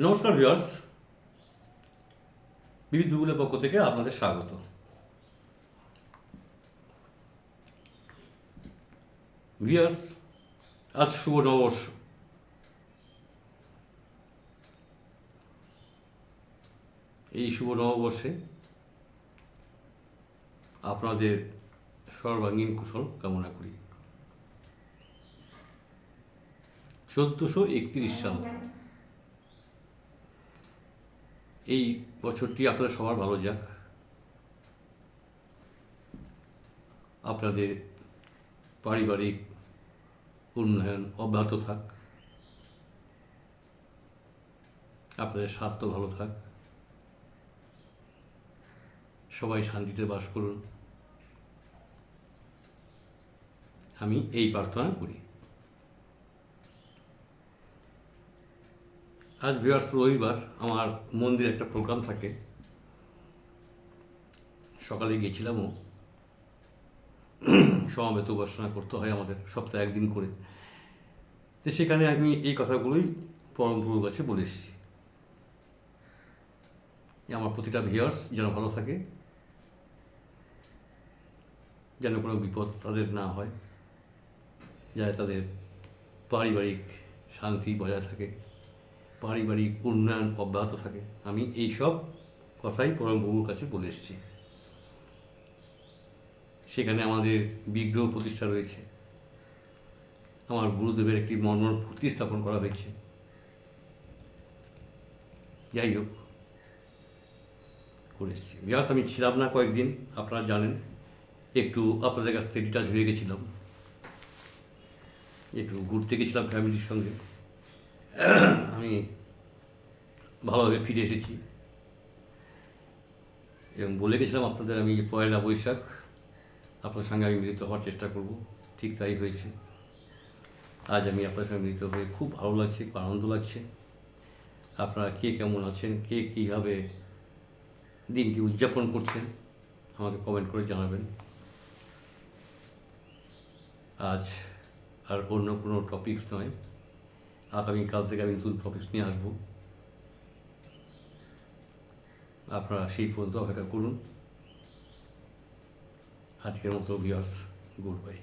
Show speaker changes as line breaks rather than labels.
নমস্কার ভিউয়ার্স, বিবিধ গুগলের পক্ষ থেকে আপনাদের স্বাগত। ভিউয়ার্স, আজ শুভ নববর্ষ। এই শুভ নববর্ষে আপনাদের সর্বাঙ্গীন কুশল কামনা করি। 1431 সাল, এই বছরটি আপনাদের সবার ভালো যাক। আপনাদের পারিবারিক উন্নয়ন অব্যাহত থাক, আপনাদের স্বাস্থ্য ভালো থাক, সবাই শান্তিতে বাস করুন, আমি এই প্রার্থনা করি। আজ ভিউয়ার্স রবিবার, আমার মন্দিরে একটা প্রোগ্রাম থাকে। সকালে গেছিলামও। সমবেত উপাসনা করতে হয় আমাদের সপ্তাহে একদিন করে। তো সেখানে আমি এই কথাগুলোই পরম গুরুর কাছে বলে এসেছি যে আমার প্রতিটা ভিউয়ার্স যেন ভালো থাকে, যেন কোনো বিপদ তাদের না হয়, যাতে তাদের পারিবারিক শান্তি বজায় থাকে, পারিবারিক উন্নয়ন অব্যাহত থাকে। আমি এই সব কথাই পরম গুরুর কাছে বলে এসেছি। সেখানে আমাদের বিগ্রহ প্রতিষ্ঠা রয়েছে, আমার গুরুদেবের একটি মর্মর মূর্তি স্থাপন করা হয়েছে। যাই হোক, করে এসেছি। বিয়াস আমি ছিলাম না কয়েকদিন, আপনারা জানেন। একটু আপনাদের কাছ থেকে ডিটাচ হয়ে গেছিলাম, একটু ঘুরতে গেছিলাম ফ্যামিলির সঙ্গে। আমি ভালোভাবে ফিরে এসেছি এবং বলে গেছিলাম আপনাদের আমি পয়লা বৈশাখ আপনার সঙ্গে আমি মিলিত হওয়ার চেষ্টা করব। ঠিক তাই হয়েছে। আজ আমি আপনার সঙ্গে মিলিত হয়ে খুব ভালো লাগছে, খুব আনন্দ লাগছে। আপনারা কে কেমন আছেন, কে কীভাবে দিনটি উদযাপন করছেন, আমাকে কমেন্ট করে জানাবেন। আজ আর অন্য কোনো টপিকস নয়, আগামীকাল থেকে আমি নতুন টপিকস নিয়ে আসবো। আপনারা সেই পর্যন্ত অপেক্ষা করুন। আজকের মতো ভিউয়ার্স, গুড বাই।